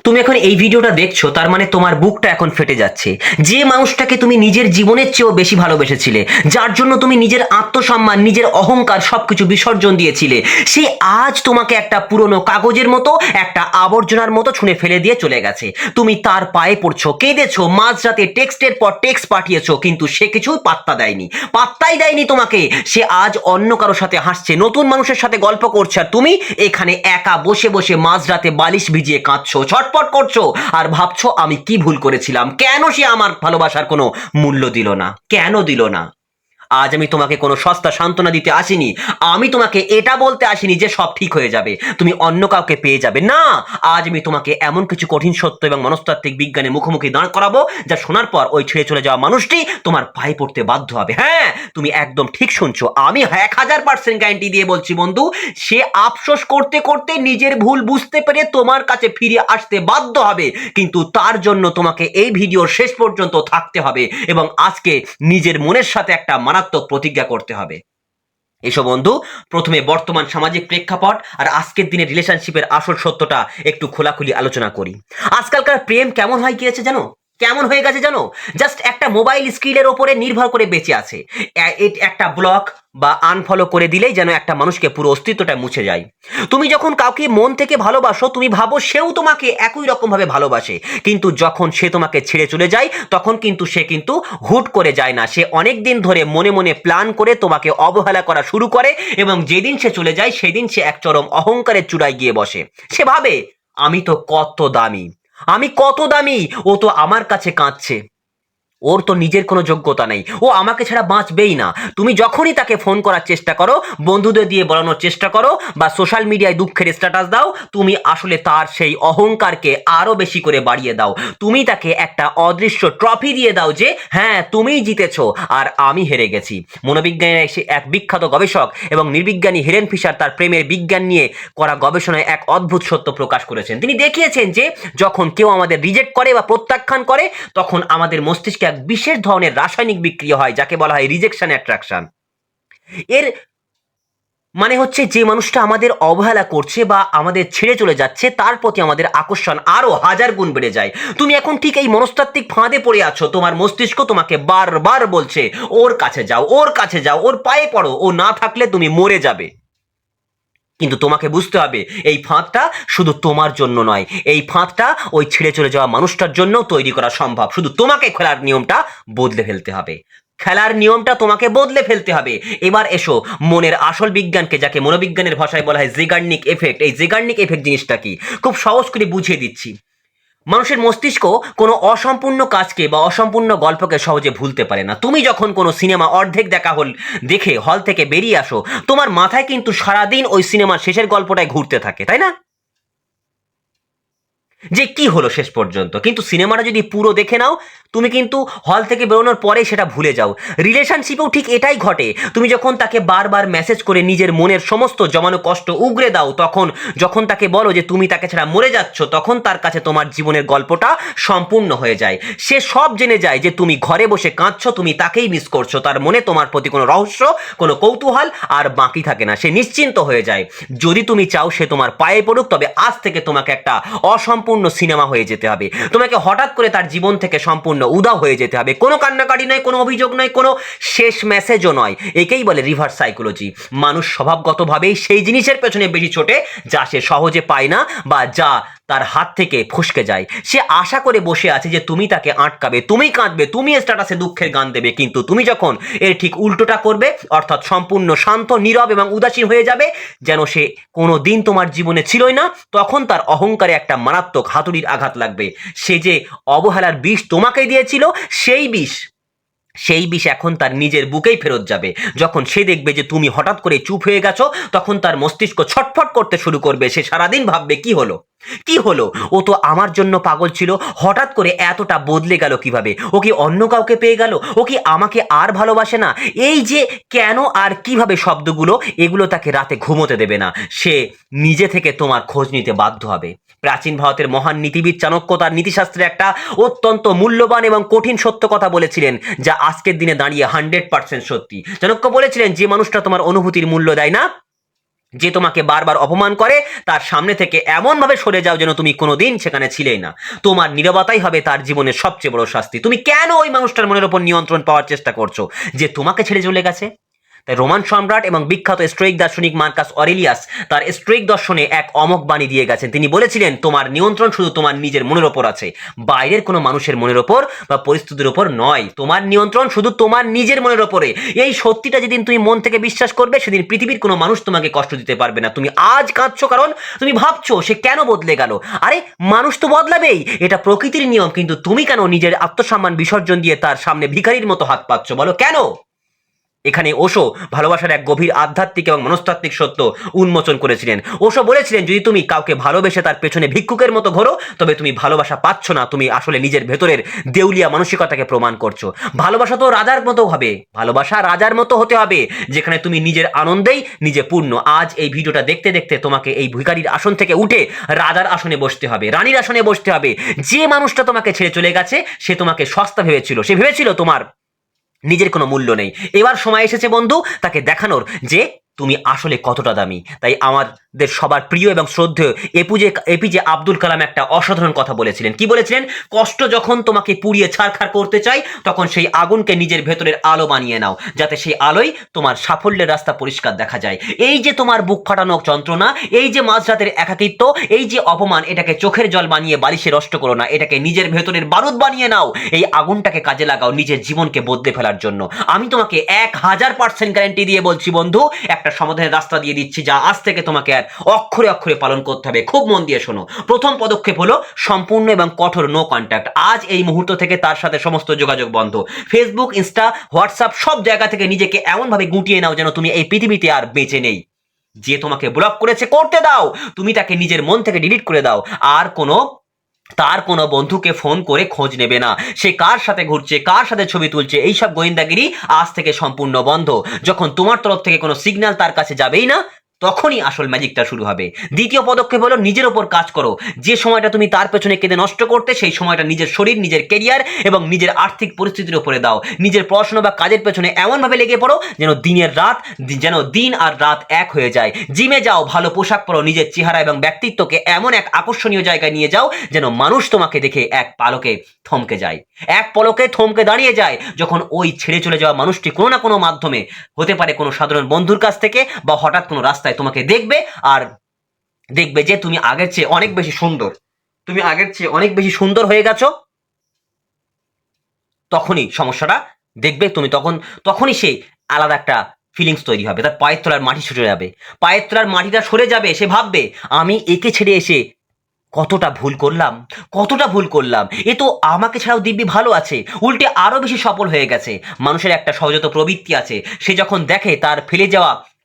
তুমি এখন এই ভিডিওটা দেখছো, তার মানে তোমার বুকটা এখন ফেটে যাচ্ছে। যে মানুষটাকে তুমি নিজের জীবনের চেয়েও বেশি ভালোবেসেছিলে, যার জন্য তুমি নিজের আত্মসম্মান, নিজের অহংকার সবকিছু বিসর্জন দিয়েছিলে, সে আজ তোমাকে একটা পুরনো কাগজের মতো, একটা আবর্জনার মতো ছুঁড়ে ফেলে দিয়ে চলে গেছে। তুমি তার পায়ে পড়ছো, কেঁদেছো, মাঝরাতে টেক্সটের পর টেক্সট পাঠিয়েছো, কিন্তু সে কিছু পাত্তা দেয়নি, পাত্তাই দেয়নি তোমাকে। সে আজ অন্য কারোর সাথে হাসছে, নতুন মানুষের সাথে গল্প করছে, আর তুমি এখানে একা বসে বসে মাঝরাতে বালিশ ভিজিয়ে কাঁদছো, ছটপট করছো, আর ভাবছো আমি কি ভুল করেছিলাম, কেন সে আমার ভালোবাসার কোনো মূল্য দিল না, কেন দিল না। আজ আমি তোমাকে কোনো সস্তা সান্ত্বনা দিতে আসিনি। আমি তোমাকে এটা বলতে আসিনি যে সব ঠিক হয়ে যাবে, তুমি অন্য কাউকে পেয়ে যাবে না। আজ আমি তোমাকে এমন কিছু কঠিন সত্য এবং মনস্তাত্ত্বিক বিজ্ঞানের মুখোমুখি দাঁড় করাবো, যা শোনার পর ওই ছেড়ে চলে যাওয়া মানুষটি তোমার পায়ে পড়তে বাধ্য হবে। হ্যাঁ, তুমি একদম ঠিক শুনছো, আমি 1000% গ্যারান্টি দিয়ে বলছি বন্ধু, সে আফসোস করতে করতে নিজের ভুল বুঝতে পেরে তোমার কাছে ফিরে আসতে বাধ্য হবে। কিন্তু তার জন্য তোমাকে এই ভিডিওর শেষ পর্যন্ত থাকতে হবে এবং আজকে নিজের মনের সাথে একটা মারাত্মক প্রতিজ্ঞা করতে হবে। এসো বন্ধু, প্রথমে বর্তমান সামাজিক প্রেক্ষাপট আর আজকের দিনে রিলেশনশিপের আসল সত্যটা একটু খোলাখুলি আলোচনা করি। আজকালকার প্রেম কেমন হয় গিয়েছে জানো, কেমন হয়ে গেছে জানো? জাস্ট একটা মোবাইল স্ক্রিনের ওপরে নির্ভর করে বেঁচে আছে। একটা ব্লক বা আনফলো করে দিলেই যেন একটা মানুষকে পুরো অস্তিত্বটা মুছে যায়। তুমি যখন কাউকে মন থেকে ভালোবাসো, তুমি ভাবো সেও তোমাকে একই রকম ভাবে ভালোবাসে, কিন্তু যখন সে তোমাকে ছেড়ে চলে যায়, তখন কিন্তু সে কিন্তু হুট করে যায় না, সে অনেক দিন ধরে মনে মনে প্ল্যান করে তোমাকে অবহেলা করা শুরু করে, এবং যেদিন সে চলে যায় সেদিন সে এক চরম অহংকারের চূড়ায় গিয়ে বসে। সে ভাবে আমি তো কত দামি, আমি কত দামি, ও তো আমার কাছে কাঁদছে, ওর তো নিজের কোনো যোগ্যতা নেই, ও আমাকে ছাড়া বাঁচবেই না। তুমি যখনই তাকে ফোন করার চেষ্টা করো, বন্ধুদের দিয়ে বলানোর চেষ্টা করো, বা সোশ্যাল মিডিয়ায় দুঃখের স্ট্যাটাস দাও, তুমি আসলে তার সেই অহংকারকে আরো বেশি করে বাড়িয়ে দাও। তুমি তাকে একটা অদৃশ্য ট্রফি দিয়ে দাও যে হ্যাঁ তুমিই জিতেছো আর আমি হেরে গেছি। মনোবিজ্ঞানের এক বিখ্যাত গবেষক এবং নির্বিজ্ঞানী হেলেন ফিশার তার প্রেমের বিজ্ঞান নিয়ে করা গবেষণায় এক অদ্ভুত সত্য প্রকাশ করেছেন। তিনি দেখিয়েছেন যে যখন কেউ আমাদের রিজেক্ট করে বা প্রত্যাখ্যান করে, তখন আমাদের মস্তিষ্কে এক বিশেষ ধরনের রাসায়নিক বিক্রিয়া হয়, যাকে বলা হয় রিজেকশন অ্যাট্রাকশন। এর মানে হচ্ছে যে মানুষটা আমাদের অবহেলা করছে বা আমাদের ছেড়ে চলে যাচ্ছে, তার প্রতি আমাদের আকর্ষণ আরো 1000 গুণ বেড়ে যায়। তুমি এখন ঠিক এই মনস্তাত্ত্বিক ফাঁদে পড়ে আছো। তোমার মস্তিষ্ক তোমাকে বারবার বলছে ওর কাছে যাও, ওর কাছে যাও, ওর পায়ে পড়ো, ও না থাকলে তুমি মরে যাবে। কিন্তু তোমাকে বুঝতে হবে এই ফাঁদটা শুধু তোমার জন্য নয়, এই ফাঁদটা ওই ছেড়ে চলে যাওয়া মানুষটার জন্য তৈরি করা সম্ভব। শুধু তোমাকে খেলার নিয়মটা বদলে ফেলতে হবে, খেলার নিয়মটা তোমাকে বদলে ফেলতে হবে। এবার এসো মনের আসল বিজ্ঞানকে, যাকে মনোবিজ্ঞানের ভাষায় বলা হয় জিগার্নিক এফেক্ট। এই জিগার্নিক এফেক্ট জিনিসটা কি খুব সহজ করে বুঝিয়ে দিচ্ছি। মানুষের মস্তিষ্ক কোনো অসম্পূর্ণ কাজকে বা অসম্পূর্ণ গল্পকে সহজে ভুলতে পারে না। তুমি যখন কোনো সিনেমা অর্ধেক দেখে হল থেকে বেরিয়ে আসো, তোমার মাথায় কিন্তু সারাদিন ওই সিনেমার শেষের গল্পটাই ঘুরতে থাকে, তাই না? যে কি হলো শেষ পর্যন্ত। কিন্তু সিনেমাটা যদি পুরো দেখে নাও, তুমি কিন্তু হল থেকে বেরোনোর পরে সেটা ভুলে যাও। রিলেশনশিপেও ঠিক এটাই ঘটে। তুমি যখন তাকে বারবার মেসেজ করে নিজের মনের সমস্ত জমানো কষ্ট উগরে দাও, তখন যখন তাকে বলো যে তুমি তাকে ছাড়া মরে যাচ্ছ, তখন তার কাছে তোমার জীবনের গল্পটা সম্পূর্ণ হয়ে যায়। সে সব জেনে যায় যে তুমি ঘরে বসে কাঁদছো, তুমি তাকেই মিস করছো। তার মনে তোমার প্রতি কোনো রহস্য, কোনো কৌতূহল আর বাকি থাকে না। সে নিশ্চিন্ত হয়ে যায়। যদি তুমি চাও সে তোমার পায়ে পড়ুক, তবে আজ থেকে তোমাকে একটা অসম্পূর্ণ সিনেমা হয়ে যেতে হবে। তোমাকে হঠাৎ করে তার জীবন থেকে সম্পূর্ণ উধাও হয়ে যেতে হবে। কোনো কান্নাকাটি নয়, কোনো অভিযোগ নয়, কোনো শেষ মেসেজও নয়। একেই বলে রিভার্স সাইকোলজি। মানুষ স্বভাবগতভাবেই সেই জিনিসের পেছনে বেশি ছোটে যা সে সহজে পায় না বা যা তার হাত থেকে ফসকে যায়। সে আশা করে বসে আছে যে তুমি তাকে আটকাবে, তুমি কাঁদবে, তুমি স্ট্যাটাসে দুঃখের গান দেবে। কিন্তু তুমি যখন এর ঠিক উল্টোটা করবে, অর্থাৎ সম্পূর্ণ শান্ত, নীরব এবং উদাসীন হয়ে যাবে, যেন সে কোনো দিন তোমার জীবনে ছিলই না, তখন তার অহংকারে একটা মারাত্মক হাতুড়ির আঘাত লাগবে। সে যে অবহেলার বিষ তোমাকে দিয়েছিল, সেই বিষ এখন তার নিজের বুকেই ফেরত যাবে। যখন সে দেখবে যে তুমি হঠাৎ করে চুপ হয়ে গেছো, তখন তার মস্তিষ্ক ছটফট করতে শুরু করবে। সে সারাদিন ভাববে কি হলো, কি হলো, ও তো আমার জন্য পাগল ছিল, হঠাৎ করে এতটা বদলে গেল কিভাবে? ও কি অন্য কাউকে পেয়ে গেল? ও কি আমাকে আর ভালোবাসে না? এই যে কেন আর কিভাবে শব্দগুলো, এগুলো তাকে রাতে ঘুমোতে দেবে না। সে নিজে থেকে তোমার খোঁজ নিতে বাধ্য হবে। প্রাচীন ভারতের মহান নীতিবিদ চাণক্য তার নীতিশাস্ত্রে একটা অত্যন্ত মূল্যবান এবং কঠিন সত্য কথা বলেছিলেন, যা আজকের দিনে দাঁড়িয়ে 100% সত্যি। চাণক্য বলেছিলেন, যে মানুষটা তোমার অনুভূতির মূল্য দেয় না, যে তোমাকে বারবার অপমান করে তার সামনে থেকে এমনভাবে সরে যাও যেন তুমি কোনোদিন সেখানে ছিলেই না। তোমার নীরবতাই হবে তার জীবনের সবচেয়ে বড় শাস্তি। তুমি কেন ওই মানুষটার মনের ওপর নিয়ন্ত্রণ পাওয়ার চেষ্টা করছো যে তোমাকে ছেড়ে চলে গেছে? তাই রোমান সম্রাট এবং বিখ্যাত স্টোইক দার্শনিক মার্কাস অরেলিয়াস তার স্টোইক দর্শনে এক অমোঘ বাণী দিয়ে গেছেন। তিনি বলেছিলেন, তোমার নিয়ন্ত্রণ শুধু তোমার নিজের মনের ওপর আছে, বাইরের কোনো মানুষের মনের ওপর বা পরিস্থিতির ওপর নয়। তোমার নিয়ন্ত্রণ শুধু তোমার নিজের মনের ওপরে। এই সত্যিটা যেদিন তুমি মন থেকে বিশ্বাস করবে, সেদিন পৃথিবীর কোনো মানুষ তোমাকে কষ্ট দিতে পারবে না। তুমি আজ কাঁদছো কারণ তুমি ভাবছো সে কেন বদলে গেল। আরে মানুষ তো বদলাবেই, এটা প্রকৃতির নিয়ম। কিন্তু তুমি কেন নিজের আত্মসম্মান বিসর্জন দিয়ে তার সামনে ভিখারির মতো হাত পাচ্ছ বলো কেন? এখানে ওশো ভালোবাসার এক গভীর আধ্যাত্মিক এবং মনস্তাত্ত্বিক সত্য উন্মোচন করেছিলেন। ওশো বলেছিলেন, যদি তুমি কাউকে ভালোবেসে তার পেছনে ভিক্ষুকের মতো ঘোরো, তবে তুমি ভালোবাসা পাচ্ছ না, তুমি আসলে নিজের ভেতরের দেউলিয়া মানসিকতাকে প্রমাণ করছো। ভালোবাসা তো রাজার মতো হবে, ভালোবাসা রাজার মতো হতে হবে, যেখানে তুমি নিজের আনন্দেই নিজে পূর্ণ। আজ এই ভিডিওটা দেখতে দেখতে তোমাকে এই ভিখারির আসন থেকে উঠে রাজার আসনে বসতে হবে, রানীর আসনে বসতে হবে। যে মানুষটা তোমাকে ছেড়ে চলে গেছে সে তোমাকে সস্তা ভেবেছিল, সে ভেবেছিল তোমার নিজের কোনো মূল্য নেই। এবার সময় এসেছে বন্ধু তাকে দেখানোর যে তুমি আসলে কতটা দামি। তাই আমাদের সবার প্রিয় এবং শ্রদ্ধেয় এপিজে আব্দুল কালাম একটা অসাধারণ কথা বলেছিলেন। কি বলেছিলেন? কষ্ট যখন তোমাকে পুড়িয়ে ছারখার করতে চাই, তখন সেই আগুনকে নিজের ভেতরের আলো বানিয়ে নাও, যাতে সেই আলোয় তোমার সাফল্যের রাস্তা পরিষ্কার দেখা যায়। এই যে তোমার বুক ফাটানো যন্ত্রণা, এই যে মাঝরাতের একাকিত্ব, এই যে অপমান, এটাকে চোখের জল বানিয়ে বালিশে নষ্ট করো না, এটাকে নিজের ভেতরের বারুদ বানিয়ে নাও। এই আগুনটাকে কাজে লাগাও নিজের জীবনকে বদলে ফেলার জন্য। আমি তোমাকে 1000% গ্যারান্টি দিয়ে বলছি বন্ধু, একটা সমাধানের রাস্তা দিয়ে দিচ্ছি, যা আজ থেকে তোমাকে আর অক্ষরে অক্ষরে পালন করতে হবে। খুব মন দিয়ে শোনো। প্রথম পদক্ষেপ হলো সম্পূর্ণ এবং কঠোর নো কন্ট্যাক্ট। আজ এই মুহূর্ত থেকে তার সাথে সমস্ত যোগাযোগ বন্ধ। ফেসবুক, ইনস্টা, হোয়াটসঅ্যাপ সব জায়গা থেকে নিজেকে এমনভাবে গুটিয়ে নাও যেন তুমি এই পৃথিবীতে আর বেঁচে নেই। যে তোমাকে ব্লক করেছে করতে দাও, তুমি তাকে নিজের মন থেকে ডিলিট করে দাও। আর তার কোনো বন্ধুকে ফোন করে খোঁজ নেবে না, সে কার সাথে ঘুরছে, কার সাথে ছবি তুলছে, এইসব গোয়েন্দাগিরি আজ থেকে সম্পূর্ণ বন্ধ। যখন তোমার তরফ থেকে কোনো সিগন্যাল তার কাছে যাবেই না, তখনই আসল ম্যাজিকটা শুরু হবে। দ্বিতীয় পদক্ষেপ হলো নিজের ওপর কাজ করো। যে সময়টা তুমি তার পেছনে কেঁদে নষ্ট করতে, সেই সময়টা নিজের শরীর, নিজের ক্যারিয়ার এবং নিজের আর্থিক পরিস্থিতির উপরে দাও। নিজের পড়াশোনা বা কাজের পেছনে এমনভাবে লেগে পড়ো যেন দিন আর রাত এক হয়ে যায়। জিমে যাও, ভালো পোশাক পরো, নিজের চেহারা এবং ব্যক্তিত্বকে এমন এক আকর্ষণীয় জায়গায় নিয়ে যাও যেন মানুষ তোমাকে দেখে এক পলকে থমকে দাঁড়িয়ে যায়। যখন ওই ছেড়ে চলে যাওয়া মানুষটি কোনো না কোনো মাধ্যমে, হতে পারে কোনো সাধারণ বন্ধুর কাছ থেকে বা হঠাৎ কোনো রাস্তায়, তোমাকে দেখবে আর দেখবে যে তুমি আগের চেয়ে অনেক বেশি সুন্দর হয়ে গেছো, তখনই সমস্যাটা দেখবে তুমি, তখনই সেই আলাদা একটা ফিলিংস তৈরি হবে। তার পায়ের তলার মাটি মাটিটা সরে যাবে। সে ভাববে, আমি একে ছেড়ে এসে কতটা ভুল করলাম, এ তো আমাকে ছাড়াও দিব্যি ভালো আছে, উল্টে আরো বেশি সফল হয়ে গেছে। মানুষের একটা সহজাত প্রবৃত্তি আছে, সে যখন দেখে তার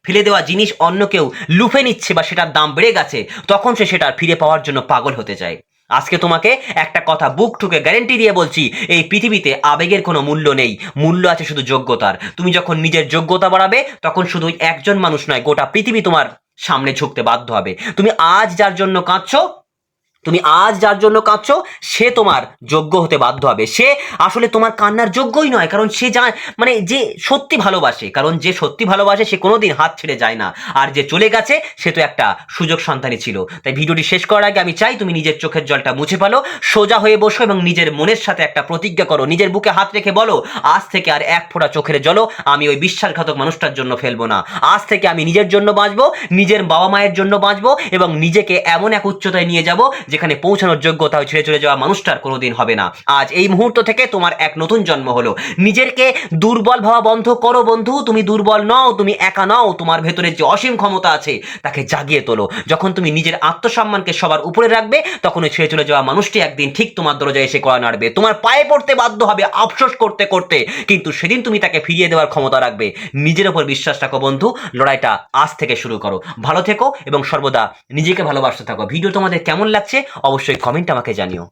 ফেলে দেওয়া জিনিস অন্য কেউ লুফে নিচ্ছে বা সেটার দাম বেড়ে গেছে, তখন সে সেটা ফিরে পাওয়ার জন্য পাগল হতে চায়। আজকে তোমাকে একটা কথা বুক ঠুকে গ্যারেন্টি দিয়ে বলছি, এই পৃথিবীতে আবেগের কোনো মূল্য নেই, মূল্য আছে শুধু যোগ্যতার। তুমি যখন নিজের যোগ্যতা বাড়াবে, তখন শুধু একজন মানুষ নয়, গোটা পৃথিবী তোমার সামনে ঝুঁকতে বাধ্য হবে। তুমি আজ যার জন্য কাঁদছো সে তোমার যোগ্য হতে বাধ্য হবে। সে আসলে তোমার কান্নার যোগ্যই নয়, কারণ সে যে সত্যি ভালোবাসে সে কোনোদিন হাত ছেড়ে যায় না। আর যে চলে গেছে সে তো একটা সুযোগ সন্তানই ছিল। তাই ভিডিওটি শেষ করার আগে আমি চাই তুমি নিজের চোখের জলটা মুছে ফেলো, সোজা হয়ে বসো এবং নিজের মনের সাথে একটা প্রতিজ্ঞা করো। নিজের বুকে হাত রেখে বলো, আজ থেকে আর এক ফোঁটা চোখের জল আমি ওই বিশ্বাসঘাতক মানুষটার জন্য ফেলবো না। আজ থেকে আমি নিজের জন্য বাঁচবো, নিজের বাবা মায়ের জন্য বাঁচবো এবং নিজেকে এমন এক উচ্চতায় নিয়ে যাব যেখানে পৌঁছানোর যোগ্যতা ছেড়ে চলে যাওয়া মানুষটার কোনোদিন হবে না। আজ এই মুহূর্ত থেকে তোমার এক নতুন জন্ম হলো। নিজেকে দুর্বল ভাবা বন্ধ করো বন্ধু। তুমি দুর্বল নও, তুমি একা নও। তোমার ভেতরে যে অসীম ক্ষমতা আছে তাকে জাগিয়ে তোলো। যখন তুমি নিজের আত্মসম্মানকে সবার উপরে রাখবে, তখন ওই ছেড়ে চলে যাওয়া মানুষটি একদিন ঠিক তোমার দরজায় এসে কড়া নাড়বে, তোমার পায়ে পড়তে বাধ্য হবে আফসোস করতে করতে, কিন্তু সেদিন তুমি তাকে ফিরিয়ে দেওয়ার ক্ষমতা রাখবে। নিজের উপর বিশ্বাস রাখো বন্ধু, লড়াইটা আজ থেকে শুরু করো। ভালো থেকো এবং সর্বদা নিজেকে ভালোবাসতে থাকো। ভিডিও তোমাদের কেমন লাগছে অবশ্যই কমেন্ট আমাকে জানিও।